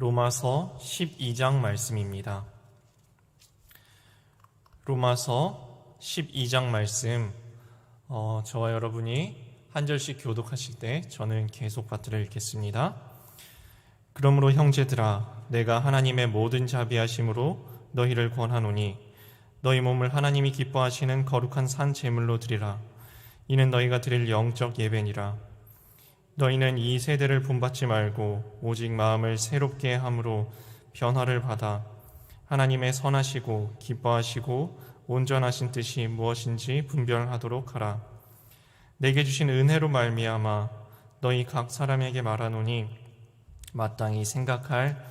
로마서 12장 말씀입니다. 로마서 12장 말씀, 저와 여러분이 한 절씩 교독하실 때 저는 계속 받들어 읽겠습니다. 그러므로 형제들아, 내가 하나님의 모든 자비하심으로 너희를 권하노니 너희 몸을 하나님이 기뻐하시는 거룩한 산 제물로 드리라. 이는 너희가 드릴 영적 예배니라. 너희는 이 세대를 본받지 말고 오직 마음을 새롭게 함으로 변화를 받아 하나님의 선하시고 기뻐하시고 온전하신 뜻이 무엇인지 분별하도록 하라. 내게 주신 은혜로 말미암아 너희 각 사람에게 말하노니 마땅히 생각할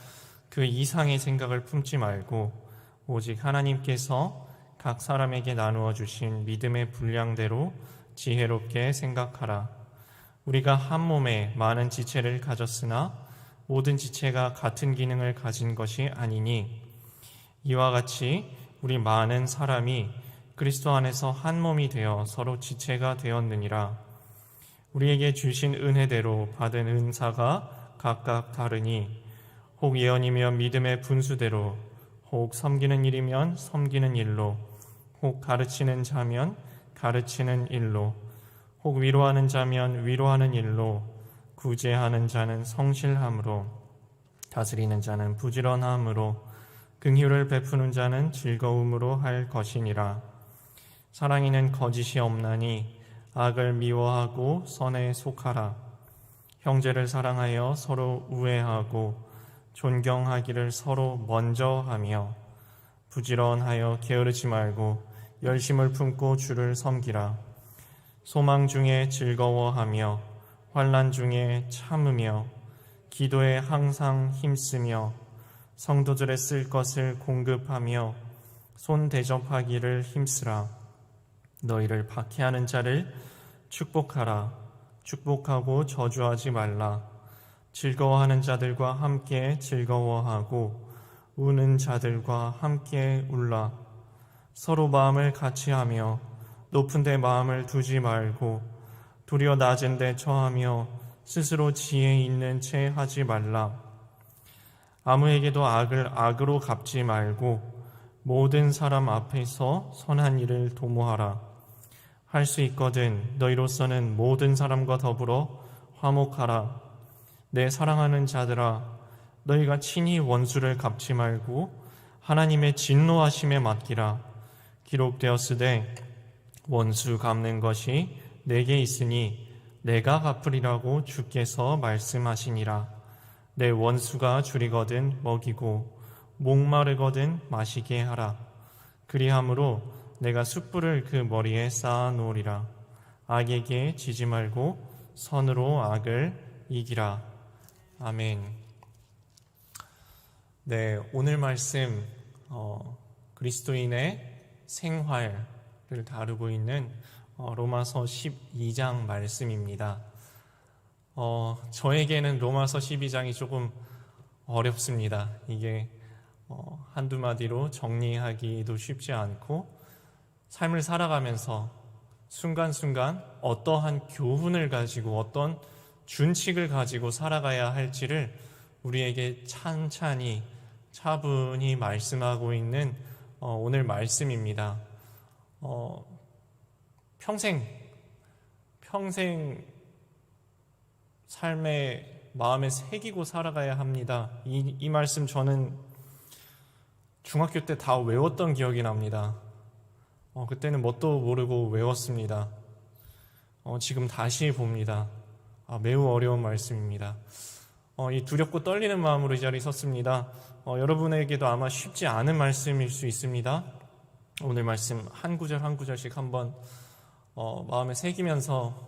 그 이상의 생각을 품지 말고 오직 하나님께서 각 사람에게 나누어 주신 믿음의 분량대로 지혜롭게 생각하라. 우리가 한 몸에 많은 지체를 가졌으나 모든 지체가 같은 기능을 가진 것이 아니니 이와 같이 우리 많은 사람이 그리스도 안에서 한 몸이 되어 서로 지체가 되었느니라. 우리에게 주신 은혜대로 받은 은사가 각각 다르니 혹 예언이면 믿음의 분수대로, 혹 섬기는 일이면 섬기는 일로, 혹 가르치는 자면 가르치는 일로, 혹 위로하는 자면 위로하는 일로, 구제하는 자는 성실함으로, 다스리는 자는 부지런함으로, 긍휼을 베푸는 자는 즐거움으로 할 것이니라. 사랑에는 거짓이 없나니 악을 미워하고 선에 속하라. 형제를 사랑하여 서로 우애하고 존경하기를 서로 먼저 하며 부지런하여 게으르지 말고 열심을 품고 주를 섬기라. 소망 중에 즐거워하며 환난 중에 참으며 기도에 항상 힘쓰며 성도들의 쓸 것을 공급하며 손 대접하기를 힘쓰라. 너희를 박해하는 자를 축복하라. 축복하고 저주하지 말라. 즐거워하는 자들과 함께 즐거워하고 우는 자들과 함께 울라. 서로 마음을 같이 하며 높은 데 마음을 두지 말고 도리어 낮은 데 처하며 스스로 지혜 있는 채 하지 말라. 아무에게도 악을 악으로 갚지 말고 모든 사람 앞에서 선한 일을 도모하라. 할 수 있거든 너희로서는 모든 사람과 더불어 화목하라. 내 사랑하는 자들아, 너희가 친히 원수를 갚지 말고 하나님의 진노하심에 맡기라. 기록되었으되 원수 갚는 것이 내게 있으니 내가 갚으리라고 주께서 말씀하시니라. 내 원수가 줄이거든 먹이고 목마르거든 마시게 하라. 그리함으로 내가 숯불을 그 머리에 쌓아 놓으리라. 악에게 지지 말고 선으로 악을 이기라. 아멘. 네, 오늘 말씀 그리스도인의 생활을 다루고 있는 로마서 12장 말씀입니다. 저에게는 로마서 12장이 조금 어렵습니다. 이게 한두 마디로 정리하기도 쉽지 않고 삶을 살아가면서 순간순간 어떠한 교훈을 가지고 어떤 준칙을 가지고 살아가야 할지를 우리에게 찬찬히 차분히 말씀하고 있는 오늘 말씀입니다. 평생 삶의 마음에 새기고 살아가야 합니다. 이 말씀 저는 중학교 때 다 외웠던 기억이 납니다. 그때는 뭣도 모르고 외웠습니다. 지금 다시 봅니다. 매우 어려운 말씀입니다. 이 두렵고 떨리는 마음으로 이 자리에 섰습니다. 여러분에게도 아마 쉽지 않은 말씀일 수 있습니다. 오늘 말씀 한 구절 한 구절씩 한번 마음에 새기면서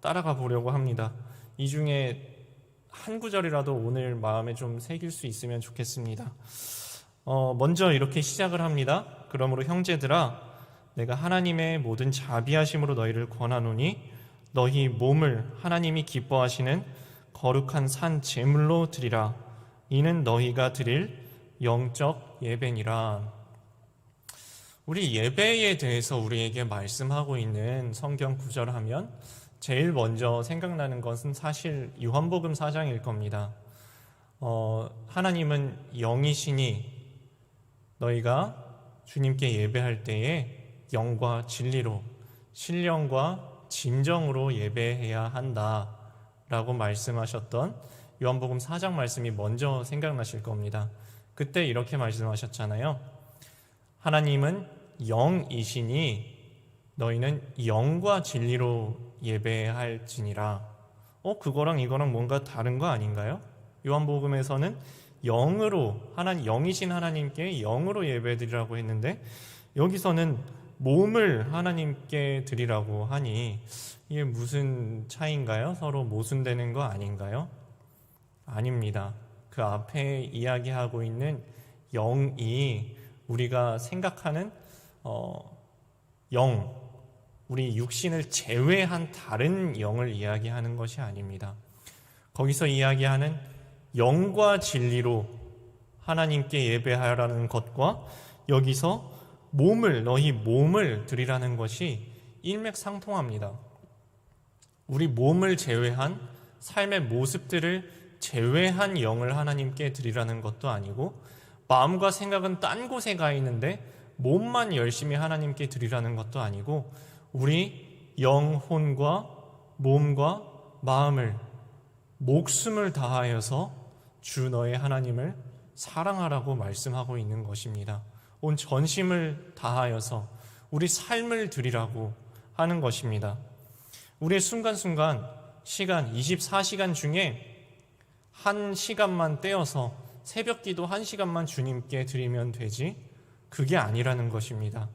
따라가 보려고 합니다. 이 중에 한 구절이라도 오늘 마음에 좀 새길 수 있으면 좋겠습니다. 먼저 이렇게 시작을 합니다. 그러므로 형제들아, 내가 하나님의 모든 자비하심으로 너희를 권하노니 너희 몸을 하나님이 기뻐하시는 거룩한 산 제물로 드리라. 이는 너희가 드릴 영적 예배니라. 우리 예배에 대해서 우리에게 말씀하고 있는 성경 구절 하면 제일 먼저 생각나는 것은 사실 요한복음 4장일 겁니다. 하나님은 영이시니 너희가 주님께 예배할 때에 영과 진리로 신령과 진정으로 예배해야 한다 라고 말씀하셨던 요한복음 4장 말씀이 먼저 생각나실 겁니다. 그때 이렇게 말씀하셨잖아요. 하나님은 영이시니 너희는 영과 진리로 예배할지니라. 그거랑 이거랑 뭔가 다른 거 아닌가요? 요한복음에서는 영으로 영이신 하나님께 영으로 예배드리라고 했는데 여기서는 몸을 하나님께 드리라고 하니 이게 무슨 차이인가요? 서로 모순되는 거 아닌가요? 아닙니다. 그 앞에 이야기하고 있는 영이 우리가 생각하는 영, 우리 육신을 제외한 다른 영을 이야기하는 것이 아닙니다. 거기서 이야기하는 영과 진리로 하나님께 예배하라는 것과 여기서 너희 몸을 드리라는 것이 일맥상통합니다. 우리 몸을 제외한 삶의 모습들을 제외한 영을 하나님께 드리라는 것도 아니고 마음과 생각은 딴 곳에 가 있는데 몸만 열심히 하나님께 드리라는 것도 아니고 우리 영혼과 몸과 마음을 목숨을 다하여서 주 너의 하나님을 사랑하라고 말씀하고 있는 것입니다. 온 전심을 다하여서 우리 삶을 드리라고 하는 것입니다. 우리의 순간순간 시간 24시간 중에 1시간만 떼어서 새벽 기도 1시간만 주님께 드리면 되지 그게 아니라는 것입니다.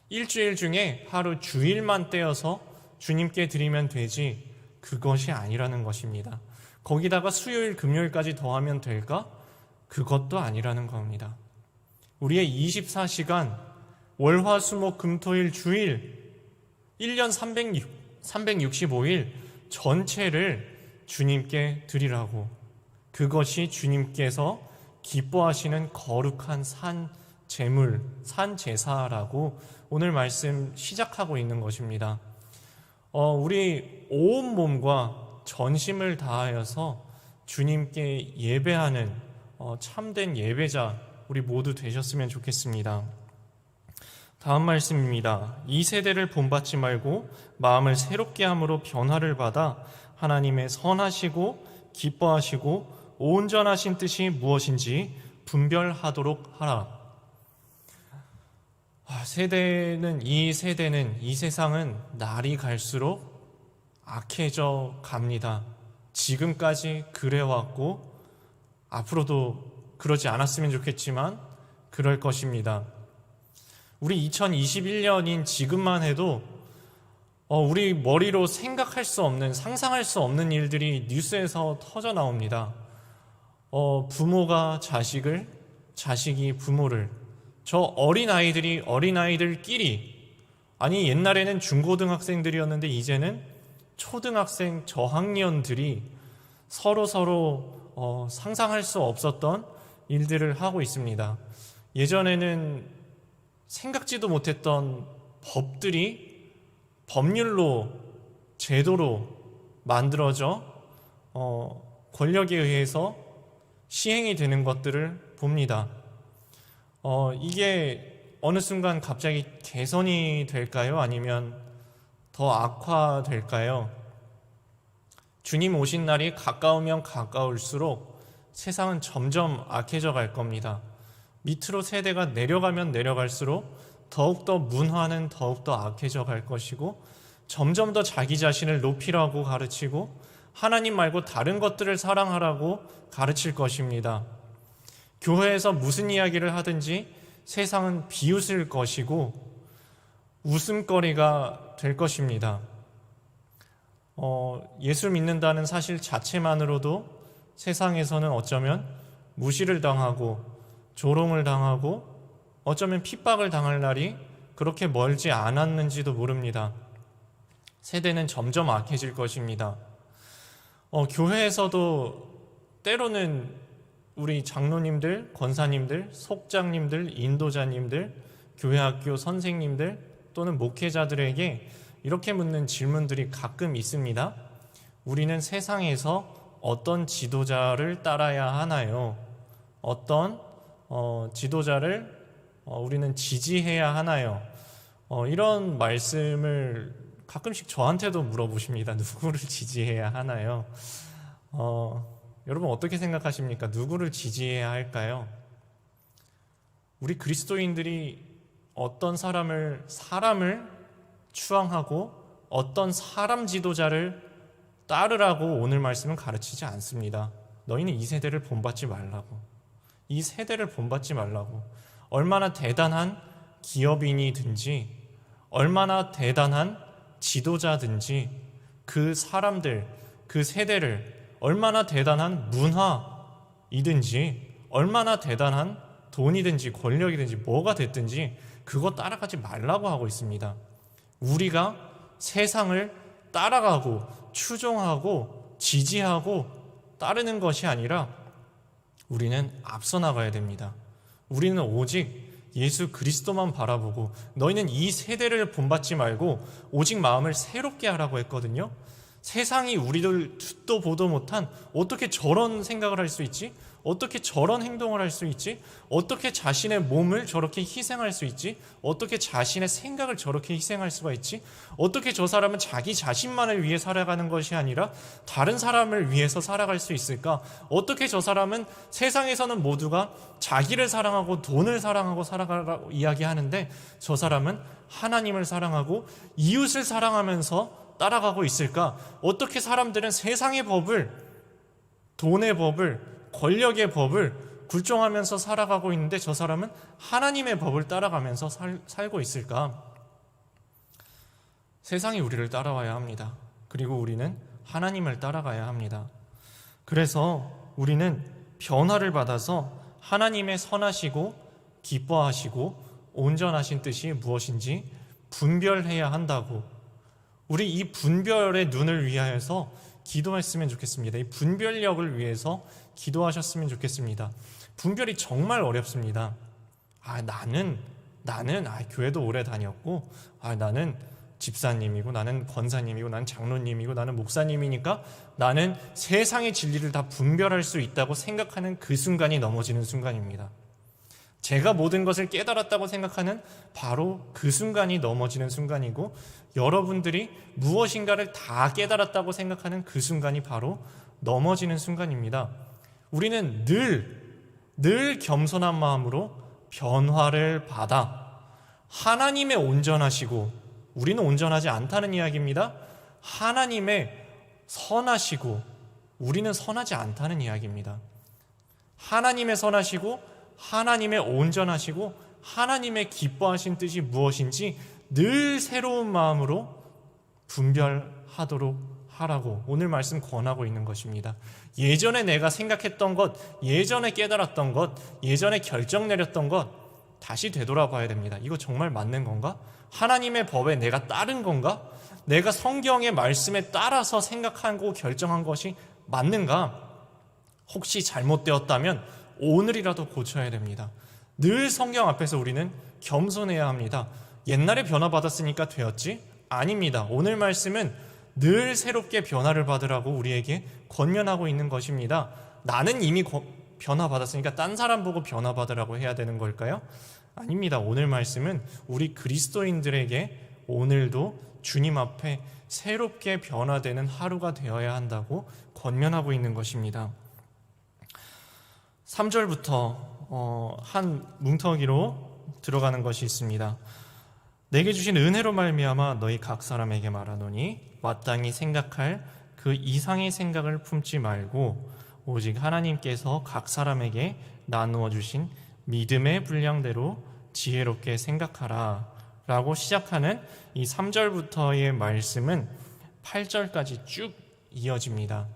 일주일 중에 하루 주일만 떼어서 주님께 드리면 되지 그것이 아니라는 것입니다. 거기다가 수요일 금요일까지 더하면 될까? 그것도 아니라는 겁니다. 우리의 24시간 월화수목금토일 주일 1년 365일 전체를 주님께 드리라고, 그것이 주님께서 기뻐하시는 거룩한 산 제물, 산 제사라고 오늘 말씀 시작하고 있는 것입니다. 우리 온 몸과 전심을 다하여서 주님께 예배하는 참된 예배자 우리 모두 되셨으면 좋겠습니다. 다음 말씀입니다. 이 세대를 본받지 말고 마음을 새롭게 함으로 변화를 받아 하나님의 선하시고 기뻐하시고 온전하신 뜻이 무엇인지 분별하도록 하라. 이 세상은 날이 갈수록 악해져 갑니다. 지금까지 그래왔고 앞으로도 그러지 않았으면 좋겠지만 그럴 것입니다. 우리 2021년인 지금만 해도 우리 머리로 생각할 수 없는, 상상할 수 없는 일들이 뉴스에서 터져 나옵니다. 부모가 자식을, 자식이 부모를, 저 어린아이들이 어린아이들끼리, 아니 옛날에는 중고등학생들이었는데 이제는 초등학생 저학년들이 서로 상상할 수 없었던 일들을 하고 있습니다. 예전에는 생각지도 못했던 법들이 법률로, 제도로 만들어져 권력에 의해서 시행이 되는 것들을 봅니다. 이게 어느 순간 갑자기 개선이 될까요? 아니면 더 악화될까요? 주님 오신 날이 가까우면 가까울수록 세상은 점점 악해져 갈 겁니다. 밑으로 세대가 내려가면 내려갈수록 더욱더 문화는 더욱더 악해져 갈 것이고 점점 더 자기 자신을 높이라고 가르치고 하나님 말고 다른 것들을 사랑하라고 가르칠 것입니다. 교회에서 무슨 이야기를 하든지 세상은 비웃을 것이고 웃음거리가 될 것입니다. 예수 믿는다는 사실 자체만으로도 세상에서는 어쩌면 무시를 당하고 조롱을 당하고 어쩌면 핍박을 당할 날이 그렇게 멀지 않았는지도 모릅니다. 세대는 점점 악해질 것입니다. 교회에서도 때로는 우리 장로님들, 권사님들, 속장님들, 인도자님들, 교회학교 선생님들 또는 목회자들에게 이렇게 묻는 질문들이 가끔 있습니다. 우리는 세상에서 어떤 지도자를 따라야 하나요? 어떤 지도자를 우리는 지지해야 하나요? 이런 말씀을 가끔씩 저한테도 물어보십니다. 누구를 지지해야 하나요? 여러분 어떻게 생각하십니까? 누구를 지지해야 할까요? 우리 그리스도인들이 어떤 사람을 추앙하고 어떤 사람 지도자를 따르라고 오늘 말씀은 가르치지 않습니다. 너희는 이 세대를 본받지 말라고. 이 세대를 본받지 말라고. 얼마나 대단한 기업인이든지 얼마나 대단한 지도자든지 그 사람들, 그 세대를 얼마나 대단한 문화이든지 얼마나 대단한 돈이든지 권력이든지 뭐가 됐든지 그거 따라가지 말라고 하고 있습니다. 우리가 세상을 따라가고 추종하고 지지하고 따르는 것이 아니라 우리는 앞서 나가야 됩니다. 우리는 오직 예수 그리스도만 바라보고 너희는 이 세대를 본받지 말고 오직 마음을 새롭게 하라고 했거든요. 세상이 우리를 듣도 보도 못한 어떻게 저런 생각을 할 수 있지? 어떻게 저런 행동을 할 수 있지? 어떻게 자신의 몸을 저렇게 희생할 수 있지? 어떻게 자신의 생각을 저렇게 희생할 수가 있지? 어떻게 저 사람은 자기 자신만을 위해 살아가는 것이 아니라 다른 사람을 위해서 살아갈 수 있을까? 어떻게 저 사람은 세상에서는 모두가 자기를 사랑하고 돈을 사랑하고 살아가라고 이야기하는데 저 사람은 하나님을 사랑하고 이웃을 사랑하면서 따라가고 있을까? 어떻게 사람들은 세상의 법을, 돈의 법을, 권력의 법을 굴종하면서 살아가고 있는데 저 사람은 하나님의 법을 따라가면서 살고 있을까? 세상이 우리를 따라와야 합니다. 그리고 우리는 하나님을 따라가야 합니다. 그래서 우리는 변화를 받아서 하나님의 선하시고 기뻐하시고 온전하신 뜻이 무엇인지 분별해야 한다고, 우리 이 분별의 눈을 위하여서 기도했으면 좋겠습니다. 이 분별력을 위해서 기도하셨으면 좋겠습니다. 분별이 정말 어렵습니다. 나는 교회도 오래 다녔고, 나는 집사님이고, 나는 권사님이고, 나는 장로님이고, 나는 목사님이니까 나는 세상의 진리를 다 분별할 수 있다고 생각하는 그 순간이 넘어지는 순간입니다. 제가 모든 것을 깨달았다고 생각하는 바로 그 순간이 넘어지는 순간이고, 여러분들이 무엇인가를 다 깨달았다고 생각하는 그 순간이 바로 넘어지는 순간입니다. 우리는 늘 겸손한 마음으로 변화를 받아 하나님의 온전하시고, 우리는 온전하지 않다는 이야기입니다. 하나님의 선하시고 우리는 선하지 않다는 이야기입니다. 하나님의 선하시고 하나님의 온전하시고 하나님의 기뻐하신 뜻이 무엇인지 늘 새로운 마음으로 분별하도록 하라고 오늘 말씀 권하고 있는 것입니다. 예전에 내가 생각했던 것, 예전에 깨달았던 것, 예전에 결정 내렸던 것 다시 되돌아봐야 됩니다. 이거 정말 맞는 건가? 하나님의 법에 내가 따른 건가? 내가 성경의 말씀에 따라서 생각하고 결정한 것이 맞는가? 혹시 잘못되었다면 오늘이라도 고쳐야 됩니다. 늘 성경 앞에서 우리는 겸손해야 합니다. 옛날에 변화받았으니까 되었지? 아닙니다. 오늘 말씀은 늘 새롭게 변화를 받으라고 우리에게 권면하고 있는 것입니다. 나는 이미 변화받았으니까 딴 사람 보고 변화받으라고 해야 되는 걸까요? 아닙니다. 오늘 말씀은 우리 그리스도인들에게 오늘도 주님 앞에 새롭게 변화되는 하루가 되어야 한다고 권면하고 있는 것입니다. 3절부터 한 뭉텅이로 들어가는 것이 있습니다. 내게 주신 은혜로 말미암아 너희 각 사람에게 말하노니 마땅히 생각할 그 이상의 생각을 품지 말고 오직 하나님께서 각 사람에게 나누어 주신 믿음의 분량대로 지혜롭게 생각하라 라고 시작하는 이 3절부터의 말씀은 8절까지 쭉 이어집니다.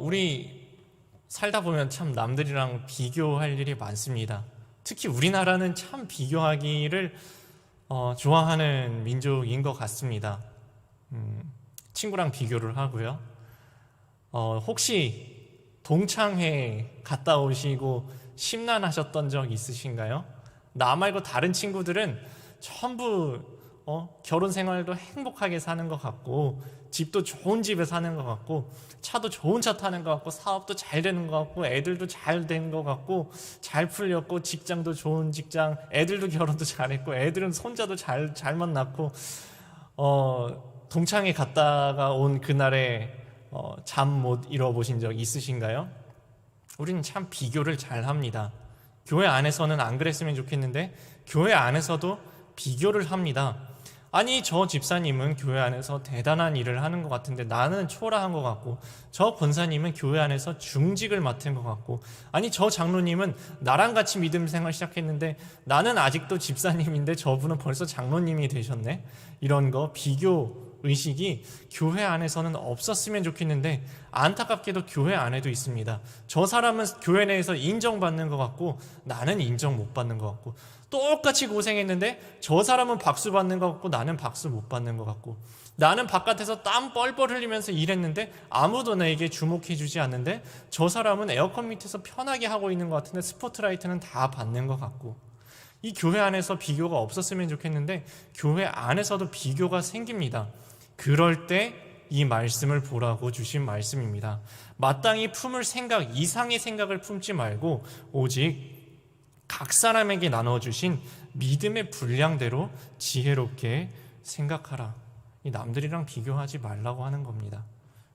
우리 살다 보면 참 남들이랑 비교할 일이 많습니다. 특히 우리나라는 참 비교하기를 좋아하는 민족인 것 같습니다. 친구랑 비교를 하고요. 혹시 동창회 갔다 오시고 심란하셨던 적 있으신가요? 나 말고 다른 친구들은 전부 결혼 생활도 행복하게 사는 것 같고, 집도 좋은 집에 사는 것 같고, 차도 좋은 차 타는 것 같고, 사업도 잘 되는 것 같고, 애들도 잘 된 것 같고, 잘 풀렸고, 직장도 좋은 직장, 애들도 결혼도 잘했고, 애들은 손자도 잘만 낳고, 동창회 갔다가 온 그날에 잠 못 이뤄보신 적 있으신가요? 우리는 참 비교를 잘 합니다. 교회 안에서는 안 그랬으면 좋겠는데 교회 안에서도 비교를 합니다. 아니, 저 집사님은 교회 안에서 대단한 일을 하는 것 같은데 나는 초라한 것 같고, 저 권사님은 교회 안에서 중직을 맡은 것 같고, 아니, 저 장로님은 나랑 같이 믿음 생활 시작했는데 나는 아직도 집사님인데 저분은 벌써 장로님이 되셨네. 이런 거, 비교 의식이 교회 안에서는 없었으면 좋겠는데 안타깝게도 교회 안에도 있습니다. 저 사람은 교회 내에서 인정받는 것 같고 나는 인정 못 받는 것 같고, 똑같이 고생했는데 저 사람은 박수 받는 것 같고 나는 박수 못 받는 것 같고, 나는 바깥에서 땀 뻘뻘 흘리면서 일했는데 아무도 나에게 주목해 주지 않는데 저 사람은 에어컨 밑에서 편하게 하고 있는 것 같은데 스포트라이트는 다 받는 것 같고, 이 교회 안에서 비교가 없었으면 좋겠는데 교회 안에서도 비교가 생깁니다. 그럴 때 이 말씀을 보라고 주신 말씀입니다. 마땅히 품을 생각 이상의 생각을 품지 말고 오직 각 사람에게 나눠주신 믿음의 분량대로 지혜롭게 생각하라. 이 남들이랑 비교하지 말라고 하는 겁니다.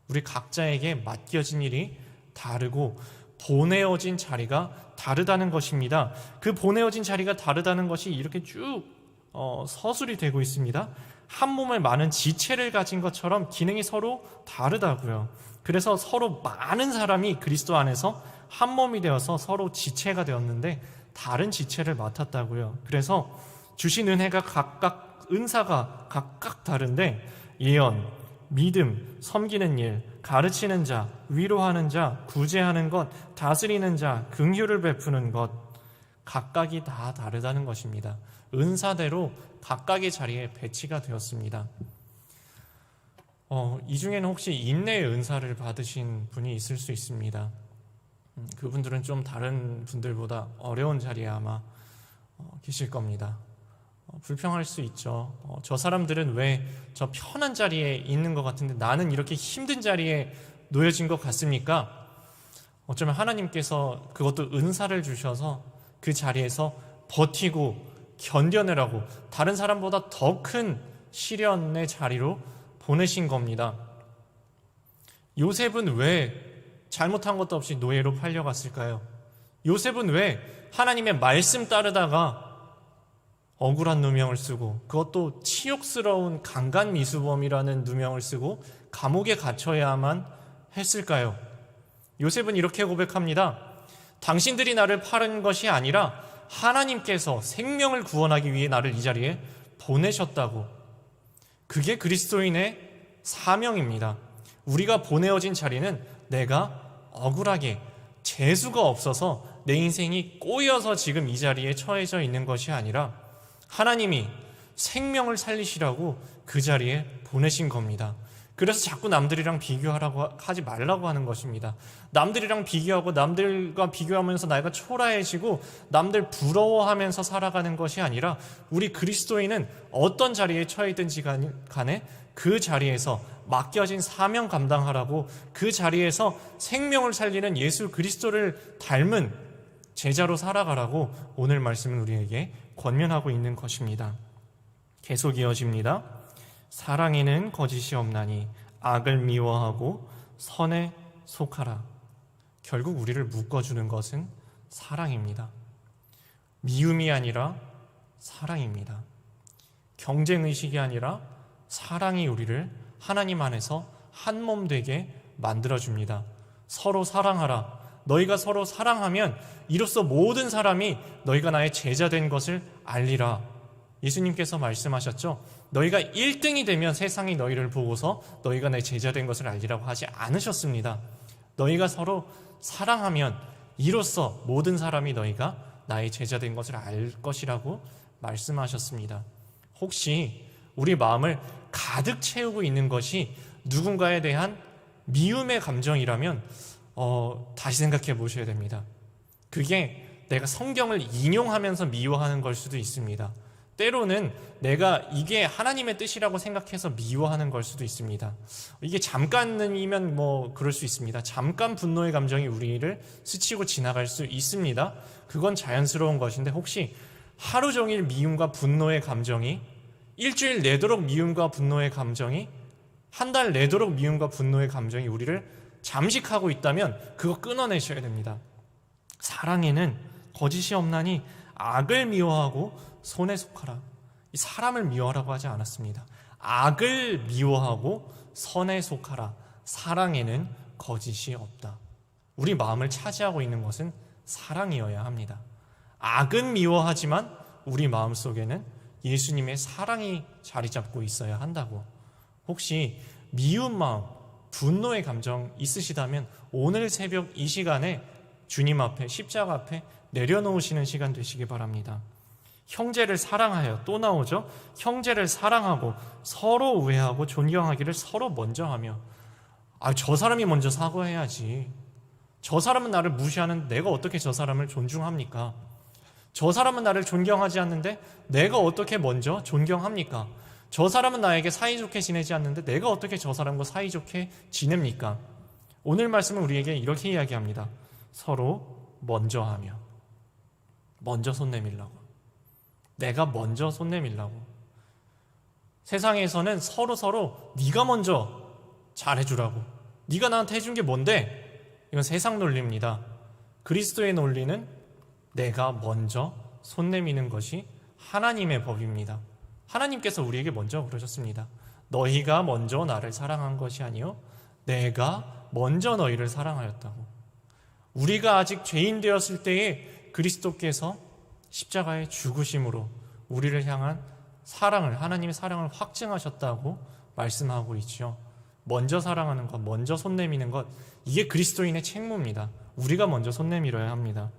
우리 각자에게 맡겨진 일이 다르고 보내어진 자리가 다르다는 것입니다. 그 보내어진 자리가 다르다는 것이 이렇게 쭉 서술이 되고 있습니다. 한 몸에 많은 지체를 가진 것처럼 기능이 서로 다르다고요. 그래서 서로 많은 사람이 그리스도 안에서 한 몸이 되어서 서로 지체가 되었는데 다른 지체를 맡았다고요. 그래서 주신 은혜가 각각, 은사가 각각 다른데 예언, 믿음, 섬기는 일, 가르치는 자, 위로하는 자, 구제하는 것, 다스리는 자, 긍휼을 베푸는 것, 각각이 다 다르다는 것입니다. 은사대로 각각의 자리에 배치가 되었습니다. 이 중에는 혹시 인내의 은사를 받으신 분이 있을 수 있습니다. 그분들은 좀 다른 분들보다 어려운 자리에 아마 계실 겁니다. 불평할 수 있죠. 저 사람들은 왜 저 편한 자리에 있는 것 같은데 나는 이렇게 힘든 자리에 놓여진 것 같습니까? 어쩌면 하나님께서 그것도 은사를 주셔서 그 자리에서 버티고 견뎌내라고 다른 사람보다 더 큰 시련의 자리로 보내신 겁니다. 요셉은 왜 잘못한 것도 없이 노예로 팔려갔을까요? 요셉은 왜 하나님의 말씀 따르다가 억울한 누명을 쓰고, 그것도 치욕스러운 강간미수범이라는 누명을 쓰고 감옥에 갇혀야만 했을까요? 요셉은 이렇게 고백합니다. 당신들이 나를 팔은 것이 아니라 하나님께서 생명을 구원하기 위해 나를 이 자리에 보내셨다고. 그게 그리스도인의 사명입니다. 우리가 보내어진 자리는 내가 억울하게 재수가 없어서 내 인생이 꼬여서 지금 이 자리에 처해져 있는 것이 아니라 하나님이 생명을 살리시라고 그 자리에 보내신 겁니다. 그래서 자꾸 남들이랑 비교하라고 하지 말라고 하는 것입니다. 남들이랑 비교하고 남들과 비교하면서 나이가 초라해지고 남들 부러워하면서 살아가는 것이 아니라 우리 그리스도인은 어떤 자리에 처해있든지 간에 그 자리에서 맡겨진 사명 감당하라고, 그 자리에서 생명을 살리는 예수 그리스도를 닮은 제자로 살아가라고 오늘 말씀은 우리에게 권면하고 있는 것입니다. 계속 이어집니다. 사랑에는 거짓이 없나니 악을 미워하고 선에 속하라. 결국 우리를 묶어주는 것은 사랑입니다. 미움이 아니라 사랑입니다. 경쟁의식이 아니라 사랑이 우리를 하나님 안에서 한 몸 되게 만들어줍니다. 서로 사랑하라. 너희가 서로 사랑하면 이로써 모든 사람이 너희가 나의 제자 된 것을 알리라. 예수님께서 말씀하셨죠. 너희가 1등이 되면 세상이 너희를 보고서 너희가 내 제자 된 것을 알리라고 하지 않으셨습니다. 너희가 서로 사랑하면 이로써 모든 사람이 너희가 나의 제자 된 것을 알 것이라고 말씀하셨습니다. 혹시 우리 마음을 가득 채우고 있는 것이 누군가에 대한 미움의 감정이라면 다시 생각해 보셔야 됩니다. 그게 내가 성경을 인용하면서 미워하는 걸 수도 있습니다. 때로는 내가 이게 하나님의 뜻이라고 생각해서 미워하는 걸 수도 있습니다. 이게 잠깐이면 뭐 그럴 수 있습니다. 잠깐 분노의 감정이 우리를 스치고 지나갈 수 있습니다. 그건 자연스러운 것인데, 혹시 하루 종일 미움과 분노의 감정이, 일주일 내도록 미움과 분노의 감정이, 한 달 내도록 미움과 분노의 감정이 우리를 잠식하고 있다면 그거 끊어내셔야 됩니다. 사랑에는 거짓이 없나니 악을 미워하고 손에 속하라. 이 사람을 미워하라고 하지 않았습니다. 악을 미워하고 선에 속하라. 사랑에는 거짓이 없다. 우리 마음을 차지하고 있는 것은 사랑이어야 합니다. 악은 미워하지만 우리 마음속에는 예수님의 사랑이 자리 잡고 있어야 한다고. 혹시 미운 마음, 분노의 감정 있으시다면 오늘 새벽 이 시간에 주님 앞에, 십자가 앞에 내려놓으시는 시간 되시기 바랍니다. 형제를 사랑하여, 또 나오죠? 형제를 사랑하고 서로 우애하고 존경하기를 서로 먼저 하며. 저 사람이 먼저 사과해야지. 저 사람은 나를 무시하는데 내가 어떻게 저 사람을 존중합니까? 저 사람은 나를 존경하지 않는데 내가 어떻게 먼저 존경합니까? 저 사람은 나에게 사이좋게 지내지 않는데 내가 어떻게 저 사람과 사이좋게 지냅니까? 오늘 말씀은 우리에게 이렇게 이야기합니다. 서로 먼저 하며. 먼저 손 내밀라고. 내가 먼저 손 내밀라고. 세상에서는 서로 네가 먼저 잘해주라고. 네가 나한테 해준 게 뭔데? 이건 세상 논리입니다. 그리스도의 논리는 내가 먼저 손 내미는 것이 하나님의 법입니다. 하나님께서 우리에게 먼저 그러셨습니다. 너희가 먼저 나를 사랑한 것이 아니요 내가 먼저 너희를 사랑하였다고. 우리가 아직 죄인 되었을 때에 그리스도께서 십자가의 죽으심으로 우리를 향한 사랑을, 하나님의 사랑을 확증하셨다고 말씀하고 있죠. 먼저 사랑하는 것, 먼저 손 내미는 것, 이게 그리스도인의 책무입니다. 우리가 먼저 손 내밀어야 합니다.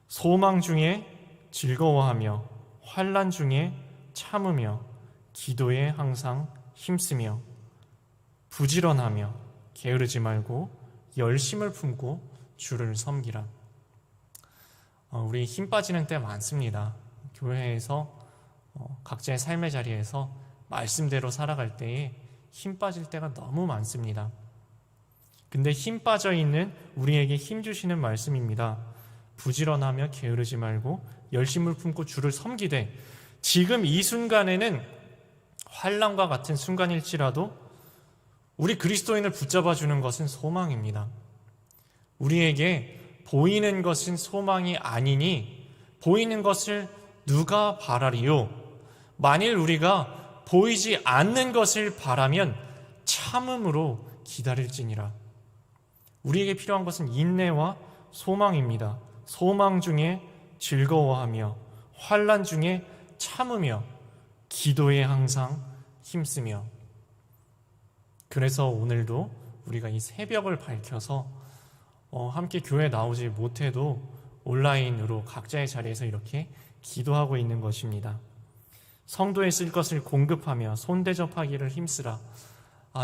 소망 중에 즐거워하며 환난 중에 참으며 기도에 항상 힘쓰며 부지런하며 게으르지 말고 열심을 품고 주를 섬기라. 우리 힘 빠지는 때 많습니다. 교회에서 각자의 삶의 자리에서 말씀대로 살아갈 때에 힘 빠질 때가 너무 많습니다. 근데 힘 빠져 있는 우리에게 힘 주시는 말씀입니다. 부지런하며 게으르지 말고 열심을 품고 주를 섬기되. 지금 이 순간에는 환난과 같은 순간일지라도 우리 그리스도인을 붙잡아 주는 것은 소망입니다. 우리에게 보이는 것은 소망이 아니니 보이는 것을 누가 바라리요? 만일 우리가 보이지 않는 것을 바라면 참음으로 기다릴지니라. 우리에게 필요한 것은 인내와 소망입니다. 소망 중에 즐거워하며 환난 중에 참으며 기도에 항상 힘쓰며. 그래서 오늘도 우리가 이 새벽을 밝혀서 함께 교회에 나오지 못해도 온라인으로 각자의 자리에서 이렇게 기도하고 있는 것입니다. 성도에 쓸 것을 공급하며 손대접하기를 힘쓰라.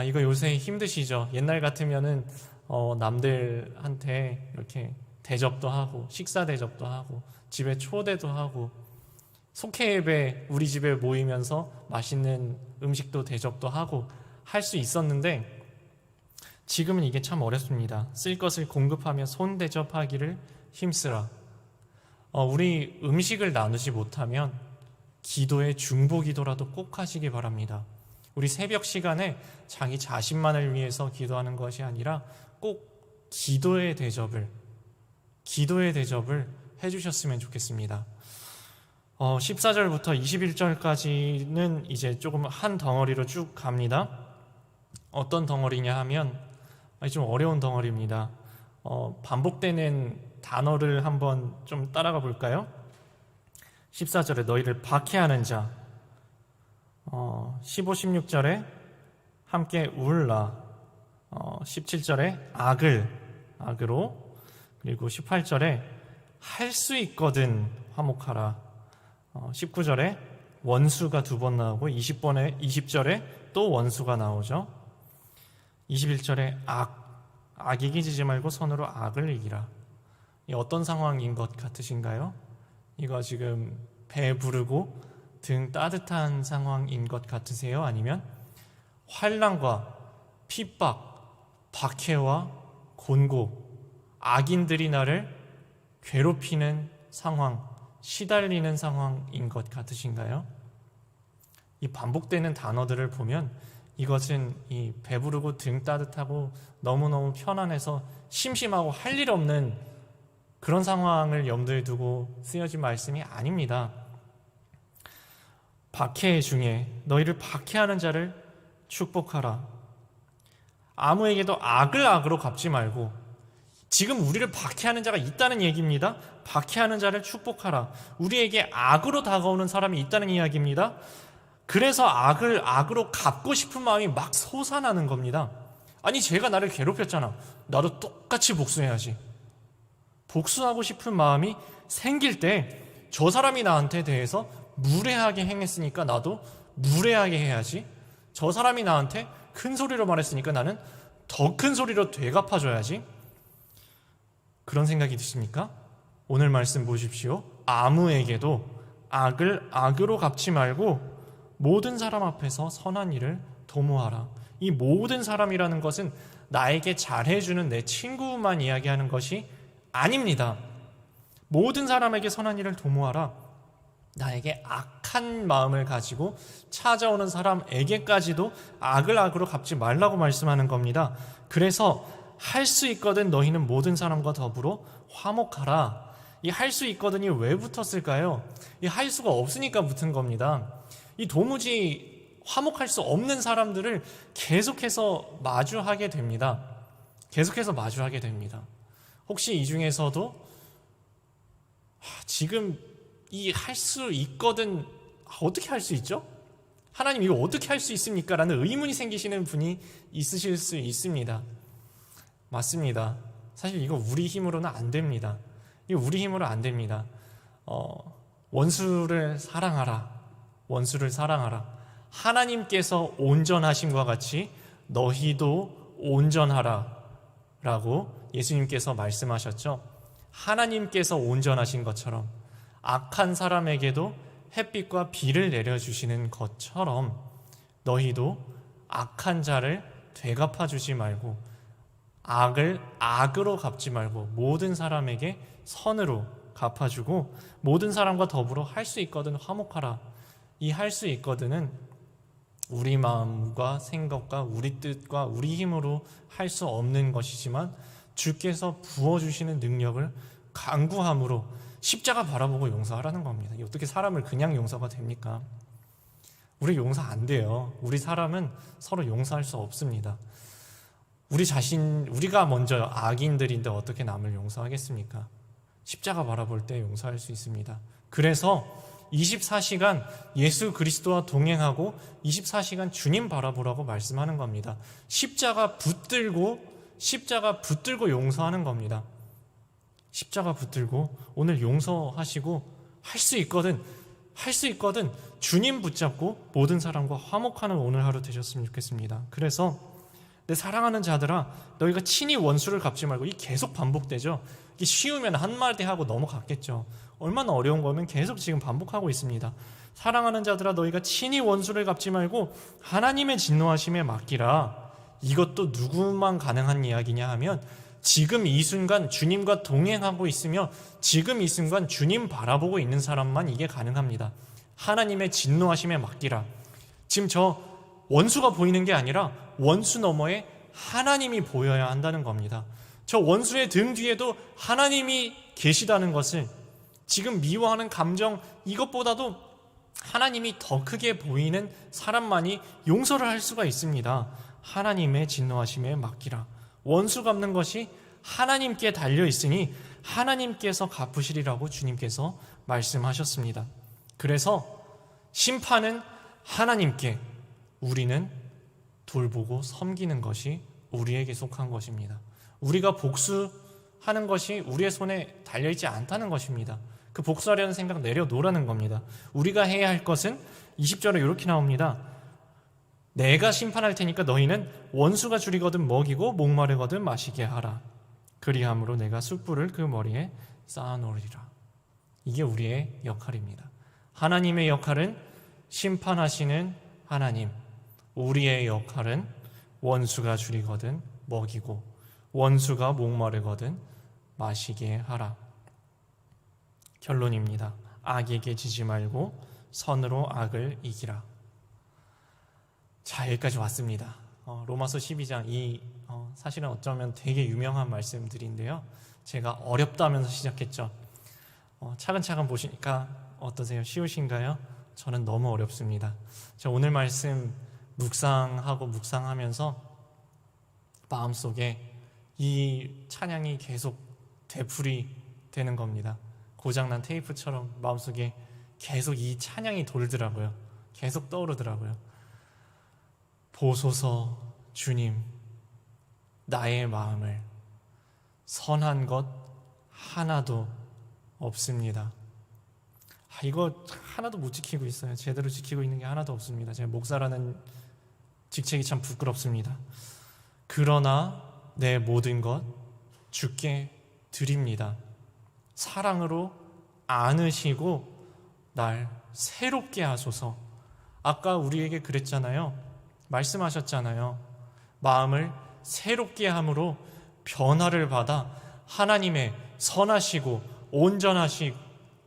이거 요새 힘드시죠? 옛날 같으면은 남들한테 이렇게 대접도 하고 식사 대접도 하고 집에 초대도 하고 속회 예배 우리 집에 모이면서 맛있는 음식도 대접도 하고 할 수 있었는데 지금은 이게 참 어렵습니다. 쓸 것을 공급하며 손 대접하기를 힘쓰라. 우리 음식을 나누지 못하면 기도의 중보 기도라도 꼭 하시기 바랍니다. 우리 새벽 시간에 자기 자신만을 위해서 기도하는 것이 아니라 꼭 기도의 대접을 해주셨으면 좋겠습니다. 14절부터 21절까지는 이제 조금 한 덩어리로 쭉 갑니다. 어떤 덩어리냐 하면 좀 어려운 덩어리입니다. 반복되는 단어를 한번 좀 따라가 볼까요? 14절에 너희를 박해하는 자, 15, 16절에 함께 울라, 17절에 악으로, 그리고 18절에 할 수 있거든 화목하라, 19절에 원수가 2번 나오고 20절에 또 원수가 나오죠. 21절에 악 이기지 말고 선으로 악을 이기라. 이 어떤 상황인 것 같으신가요? 이거 지금 배 부르고 등 따뜻한 상황인 것 같으세요? 아니면 환난과 핍박, 박해와 곤고, 악인들이 나를 괴롭히는 상황, 시달리는 상황인 것 같으신가요? 이 반복되는 단어들을 보면 이것은 이 배부르고 등 따뜻하고 너무너무 편안해서 심심하고 할 일 없는 그런 상황을 염두에 두고 쓰여진 말씀이 아닙니다. 박해 중에 너희를 박해하는 자를 축복하라. 아무에게도 악을 악으로 갚지 말고, 지금 우리를 박해하는 자가 있다는 얘기입니다. 박해하는 자를 축복하라. 우리에게 악으로 다가오는 사람이 있다는 이야기입니다. 그래서 악을 악으로 갚고 싶은 마음이 막 솟아나는 겁니다. 아니, 쟤가 나를 괴롭혔잖아. 나도 똑같이 복수해야지. 복수하고 싶은 마음이 생길 때 저 사람이 나한테 대해서 무례하게 행했으니까 나도 무례하게 해야지. 저 사람이 나한테 큰 소리로 말했으니까 나는 더 큰 소리로 되갚아줘야지. 그런 생각이 드십니까? 오늘 말씀 보십시오. 아무에게도 악을 악으로 갚지 말고 모든 사람 앞에서 선한 일을 도모하라. 이 모든 사람이라는 것은 나에게 잘해주는 내 친구만 이야기하는 것이 아닙니다. 모든 사람에게 선한 일을 도모하라. 나에게 악한 마음을 가지고 찾아오는 사람에게까지도 악을 악으로 갚지 말라고 말씀하는 겁니다. 그래서 할 수 있거든 너희는 모든 사람과 더불어 화목하라. 이 할 수 있거든이 왜 붙었을까요? 이 할 수가 없으니까 붙은 겁니다. 이 도무지 화목할 수 없는 사람들을 계속해서 마주하게 됩니다. 계속해서 마주하게 됩니다. 혹시 이 중에서도 지금 이 할 수 있거든, 어떻게 할 수 있죠? 하나님 이거 어떻게 할 수 있습니까? 라는 의문이 생기시는 분이 있으실 수 있습니다. 맞습니다. 사실 이거 우리 힘으로는 안 됩니다. 이거 우리 힘으로 안 됩니다. 원수를 사랑하라. 원수를 사랑하라. 하나님께서 온전하심과 같이 너희도 온전하라 라고 예수님께서 말씀하셨죠. 하나님께서 온전하신 것처럼 악한 사람에게도 햇빛과 비를 내려주시는 것처럼 너희도 악한 자를 되갚아주지 말고 악을 악으로 갚지 말고 모든 사람에게 선으로 갚아주고 모든 사람과 더불어 할 수 있거든 화목하라. 이 할 수 있거든은 우리 마음과 생각과 우리 뜻과 우리 힘으로 할 수 없는 것이지만 주께서 부어주시는 능력을 간구함으로 십자가 바라보고 용서하라는 겁니다. 어떻게 사람을 그냥 용서가 됩니까? 우리 용서 안 돼요. 우리 사람은 서로 용서할 수 없습니다. 우리가 먼저 악인들인데 어떻게 남을 용서하겠습니까? 십자가 바라볼 때 용서할 수 있습니다. 그래서 24시간 예수 그리스도와 동행하고 24시간 주님 바라보라고 말씀하는 겁니다. 십자가 붙들고 용서하는 겁니다. 십자가 붙들고 오늘 용서하시고 할 수 있거든 주님 붙잡고 모든 사람과 화목하는 오늘 하루 되셨으면 좋겠습니다. 그래서 내 사랑하는 자들아 너희가 친히 원수를 갚지 말고, 이 계속 반복되죠. 이게 쉬우면 한마디 하고 넘어갔겠죠. 얼마나 어려운 거면 계속 지금 반복하고 있습니다. 사랑하는 자들아 너희가 친히 원수를 갚지 말고 하나님의 진노하심에 맡기라. 이것도 누구만 가능한 이야기냐 하면 지금 이 순간 주님과 동행하고 있으며 지금 이 순간 주님 바라보고 있는 사람만 이게 가능합니다. 하나님의 진노하심에 맡기라. 지금 저 원수가 보이는 게 아니라 원수 너머에 하나님이 보여야 한다는 겁니다. 저 원수의 등 뒤에도 하나님이 계시다는 것을, 지금 미워하는 감정 이것보다도 하나님이 더 크게 보이는 사람만이 용서를 할 수가 있습니다. 하나님의 진노하심에 맡기라. 원수 갚는 것이 하나님께 달려있으니 하나님께서 갚으시리라고 주님께서 말씀하셨습니다. 그래서 심판은 하나님께, 우리는 돌보고 섬기는 것이 우리에게 속한 것입니다. 우리가 복수하는 것이 우리의 손에 달려있지 않다는 것입니다. 그 복수하려는 생각 내려놓으라는 겁니다. 우리가 해야 할 것은 20절에 이렇게 나옵니다. 내가 심판할 테니까 너희는 원수가 줄이거든 먹이고 목마르거든 마시게 하라. 그리함으로 내가 숯불을 그 머리에 쌓아놓으리라. 이게 우리의 역할입니다. 하나님의 역할은 심판하시는 하나님, 우리의 역할은 원수가 줄이거든 먹이고 원수가 목마르거든 마시게 하라. 결론입니다. 악에게 지지 말고 선으로 악을 이기라. 자, 여기까지 왔습니다. 로마서 12장 사실은 어쩌면 되게 유명한 말씀들인데요. 제가 어렵다면서 시작했죠. 차근차근 보시니까 어떠세요? 쉬우신가요? 저는 너무 어렵습니다. 제가 오늘 말씀 묵상하면서 마음속에 이 찬양이 계속 되풀이 되는 겁니다. 고장난 테이프처럼 마음속에 계속 이 찬양이 돌더라고요. 계속 떠오르더라고요. 보소서 주님, 나의 마음을 선한 것 하나도 없습니다. 이거 하나도 못 지키고 있어요. 제대로 지키고 있는 게 하나도 없습니다. 제가 목사라는 직책이 참 부끄럽습니다. 그러나 내 모든 것 주께 드립니다. 사랑으로 안으시고 날 새롭게 하소서. 아까 우리에게 그랬잖아요. 말씀하셨잖아요. 마음을 새롭게 함으로 변화를 받아 하나님의 선하시고 온전하시고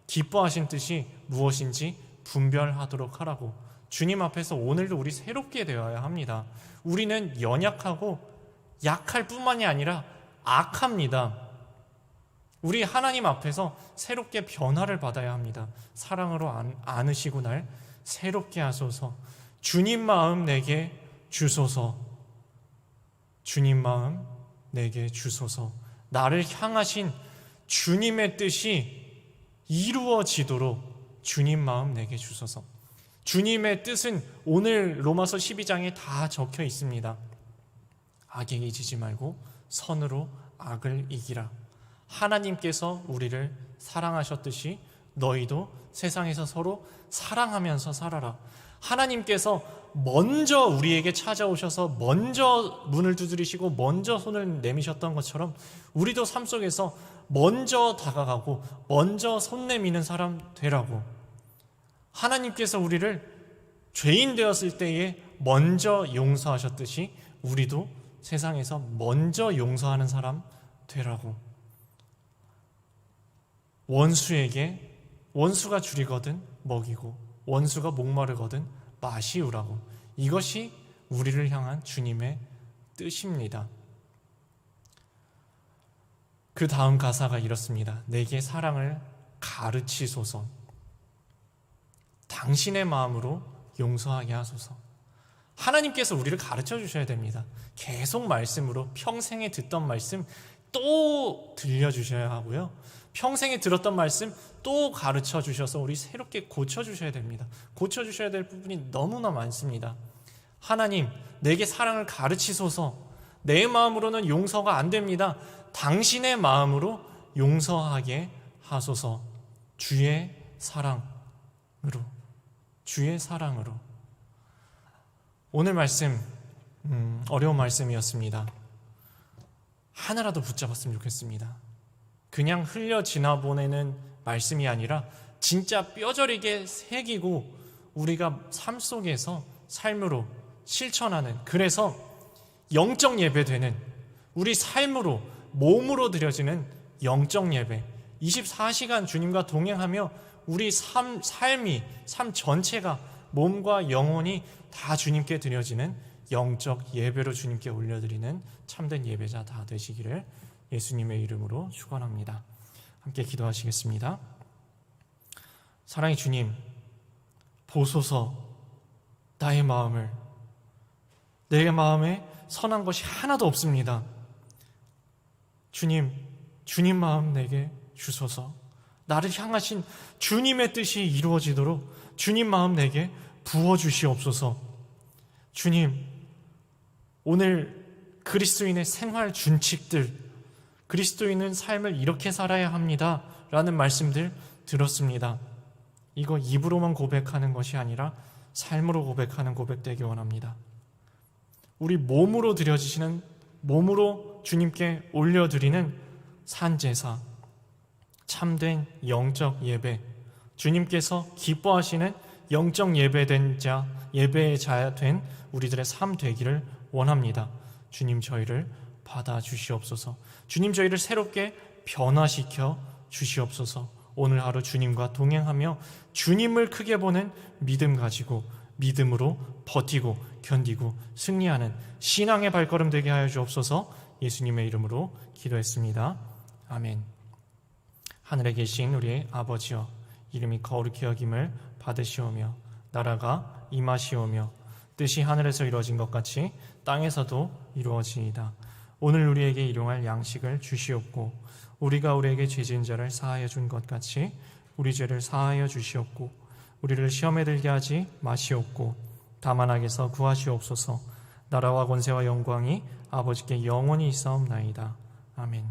기뻐하신 뜻이 무엇인지 분별하도록 하라고. 주님 앞에서 오늘도 우리 새롭게 되어야 합니다. 우리는 연약하고 약할 뿐만이 아니라 악합니다. 우리 하나님 앞에서 새롭게 변화를 받아야 합니다. 사랑으로 안으시고 날 새롭게 하소서. 주님 마음 내게 주소서. 주님 마음 내게 주소서. 나를 향하신 주님의 뜻이 이루어지도록 주님 마음 내게 주소서. 주님의 뜻은 오늘 로마서 12장에 다 적혀 있습니다. 악에게 지지 말고 선으로 악을 이기라. 하나님께서 우리를 사랑하셨듯이 너희도 세상에서 서로 사랑하면서 살아라. 하나님께서 먼저 우리에게 찾아오셔서 먼저 문을 두드리시고 먼저 손을 내미셨던 것처럼 우리도 삶 속에서 먼저 다가가고 먼저 손 내미는 사람 되라고. 하나님께서 우리를 죄인 되었을 때에 먼저 용서하셨듯이 우리도 세상에서 먼저 용서하는 사람 되라고. 원수가 줄이거든 먹이고 원수가 목마르거든 마시우라고. 이것이 우리를 향한 주님의 뜻입니다. 그 다음 가사가 이렇습니다. 내게 사랑을 가르치소서. 당신의 마음으로 용서하게 하소서. 하나님께서 우리를 가르쳐 주셔야 됩니다. 계속 말씀으로 평생에 듣던 말씀 또 들려주셔야 하고요. 평생에 들었던 말씀 또 가르쳐 주셔서 우리 새롭게 고쳐주셔야 됩니다. 고쳐주셔야 될 부분이 너무나 많습니다. 하나님, 내게 사랑을 가르치소서. 내 마음으로는 용서가 안 됩니다. 당신의 마음으로 용서하게 하소서. 주의 사랑으로. 오늘 말씀 어려운 말씀이었습니다. 하나라도 붙잡았으면 좋겠습니다. 그냥 흘려 지나보내는 말씀이 아니라 진짜 뼈저리게 새기고 우리가 삶 속에서 삶으로 실천하는, 그래서 영적 예배되는, 우리 삶으로 몸으로 드려지는 영적 예배, 24시간 주님과 동행하며 우리 삶 전체가 몸과 영혼이 다 주님께 드려지는 영적 예배로 주님께 올려드리는 참된 예배자 다 되시기를 예수님의 이름으로 축원합니다. 함께 기도하시겠습니다. 사랑의 주님, 보소서 나의 마음을. 내 마음에 선한 것이 하나도 없습니다. 주님 마음 내게 주소서. 나를 향하신 주님의 뜻이 이루어지도록 주님 마음 내게 부어주시옵소서. 주님, 오늘 그리스도인의 생활 준칙들, 그리스도인은 삶을 이렇게 살아야 합니다 라는 말씀들 들었습니다. 이거 입으로만 고백하는 것이 아니라 삶으로 고백하는 고백 되기 원합니다. 우리 몸으로 드려지시는, 몸으로 주님께 올려드리는 산제사, 참된 영적 예배, 주님께서 기뻐하시는 영적 예배의 자 된 우리들의 삶 되기를 원합니다. 주님 저희를 받아주시옵소서. 주님 저희를 새롭게 변화시켜 주시옵소서. 오늘 하루 주님과 동행하며 주님을 크게 보는 믿음 가지고 믿음으로 버티고 견디고 승리하는 신앙의 발걸음 되게 하여 주옵소서. 예수님의 이름으로 기도했습니다. 아멘. 하늘에 계신 우리의 아버지여, 이름이 거룩히 여김을 받으시오며 나라가 임하시오며 뜻이 하늘에서 이루어진 것 같이 땅에서도 이루어지이다. 오늘 우리에게 일용할 양식을 주시옵고 우리가 우리에게 죄 지은 자를 사하여 준 것 같이 우리 죄를 사하여 주시옵고 우리를 시험에 들게 하지 마시옵고 다만 악에서 구하시옵소서. 나라와 권세와 영광이 아버지께 영원히 있사옵나이다. 아멘.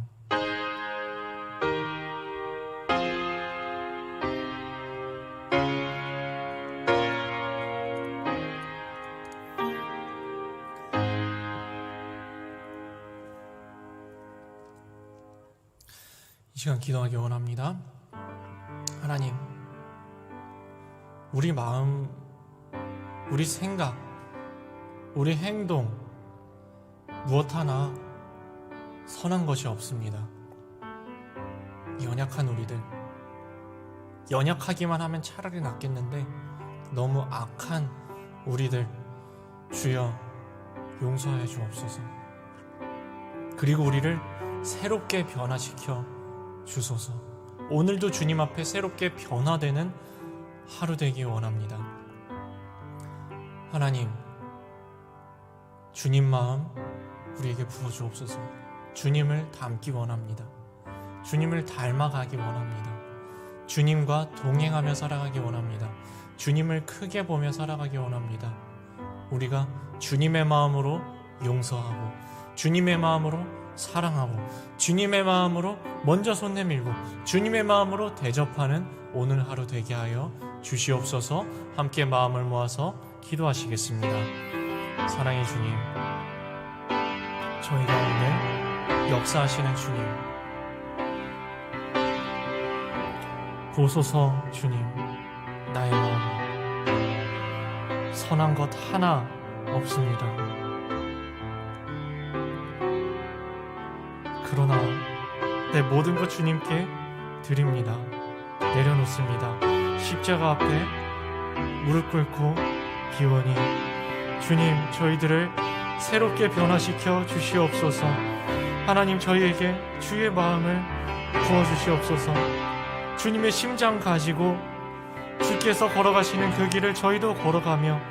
이 시간 기도하기 원합니다. 하나님, 우리 마음, 우리 생각, 우리 행동 무엇 하나 선한 것이 없습니다. 연약한 우리들, 연약하기만 하면 차라리 낫겠는데 너무 악한 우리들 주여 용서하여 주옵소서. 그리고 우리를 새롭게 변화시켜 주소서. 오늘도 주님 앞에 새롭게 변화되는 하루 되기 원합니다. 하나님, 주님 마음 우리에게 부어주옵소서. 주님을 닮기 원합니다. 주님을 닮아가기 원합니다. 주님과 동행하며 살아가기 원합니다. 주님을 크게 보며 살아가기 원합니다. 우리가 주님의 마음으로 용서하고 주님의 마음으로 사랑하고 주님의 마음으로 먼저 손 내밀고 주님의 마음으로 대접하는 오늘 하루 되게 하여 주시옵소서. 함께 마음을 모아서 기도하시겠습니다. 사랑의 주님, 저희 가운데 역사하시는 주님, 보소서. 주님, 나의 마음 선한 것 하나 없습니다. 그러나 내 모든 것 주님께 드립니다. 내려놓습니다. 십자가 앞에 무릎 꿇고 기원히 주님, 저희들을 새롭게 변화시켜 주시옵소서. 하나님, 저희에게 주의 마음을 부어주시옵소서. 주님의 심장 가지고 주께서 걸어가시는 그 길을 저희도 걸어가며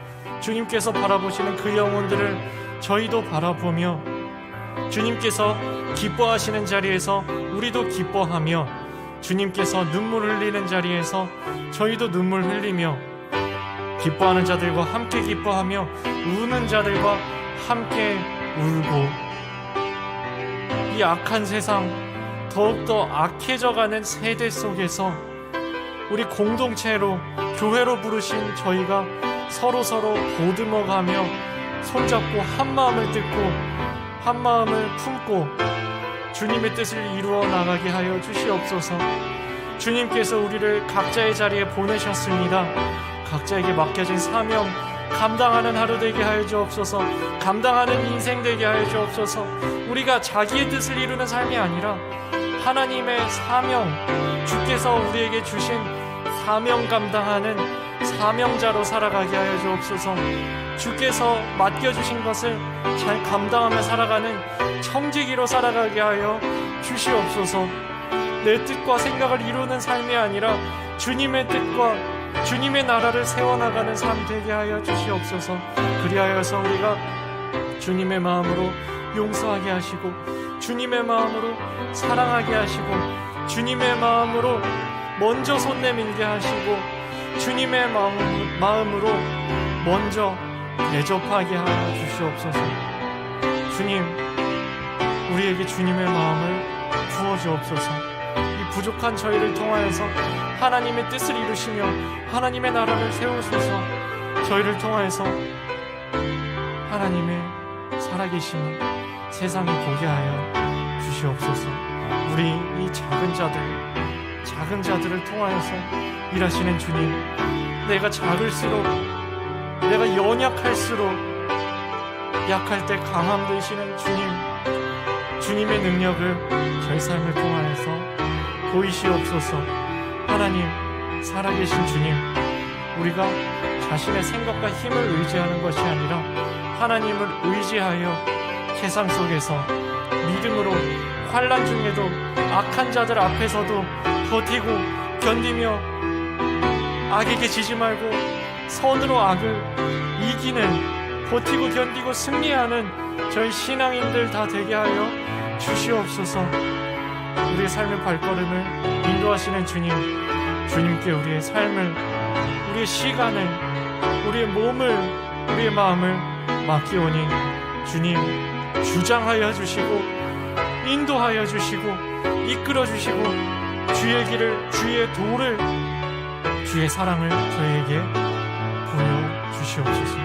주님께서 바라보시는 그 영혼들을 저희도 바라보며 주님께서 기뻐하시는 자리에서 우리도 기뻐하며 주님께서 눈물 흘리는 자리에서 저희도 눈물 흘리며 기뻐하는 자들과 함께 기뻐하며 우는 자들과 함께 울고 이 악한 세상 더욱더 악해져가는 세대 속에서 우리 공동체로 교회로 부르신 저희가 서로서로 보듬어가며 손잡고 한 마음을 듣고 한 마음을 품고 주님의 뜻을 이루어 나가게 하여 주시옵소서. 주님께서 우리를 각자의 자리에 보내셨습니다. 각자에게 맡겨진 사명 감당하는 하루 되게 하여 주옵소서. 감당하는 인생 되게 하여 주옵소서. 우리가 자기의 뜻을 이루는 삶이 아니라 하나님의 사명, 주께서 우리에게 주신 사명 감당하는 사명자로 살아가게 하여 주옵소서. 주께서 맡겨주신 것을 잘 감당하며 살아가는 청지기로 살아가게 하여 주시옵소서. 내 뜻과 생각을 이루는 삶이 아니라 주님의 뜻과 주님의 나라를 세워나가는 삶 되게 하여 주시옵소서. 그리하여서 우리가 주님의 마음으로 용서하게 하시고 주님의 마음으로 사랑하게 하시고 주님의 마음으로 먼저 손 내밀게 하시고 주님의 마음으로 먼저 대접하게 하여 주시옵소서. 주님, 우리에게 주님의 마음을 부어주옵소서. 이 부족한 저희를 통하여서 하나님의 뜻을 이루시며 하나님의 나라를 세우소서. 저희를 통하여서 하나님의 살아계심을 세상에 보게 하여 주시옵소서. 우리 이 작은 자들, 작은 자들을 통하여서 일하시는 주님, 내가 작을수록, 내가 연약할수록 약할 때 강함 되시는 주님, 주님의 능력을 저희 삶을 통하여서 보이시옵소서. 하나님, 살아계신 주님, 우리가 자신의 생각과 힘을 의지하는 것이 아니라 하나님을 의지하여 세상 속에서 믿음으로 환난 중에도 악한 자들 앞에서도 버티고 견디며 악에게 지지 말고 선으로 악을 이기는, 버티고 견디고 승리하는 저희 신앙인들 다 되게 하여 주시옵소서. 우리의 삶의 발걸음을 인도하시는 주님, 주님께 우리의 삶을, 우리의 시간을, 우리의 몸을, 우리의 마음을 맡기오니 주님 주장하여 주시고 인도하여 주시고 이끌어 주시고 주의 길을, 주의 도를, 주의 사랑을 저희에게 보여 주시옵소서.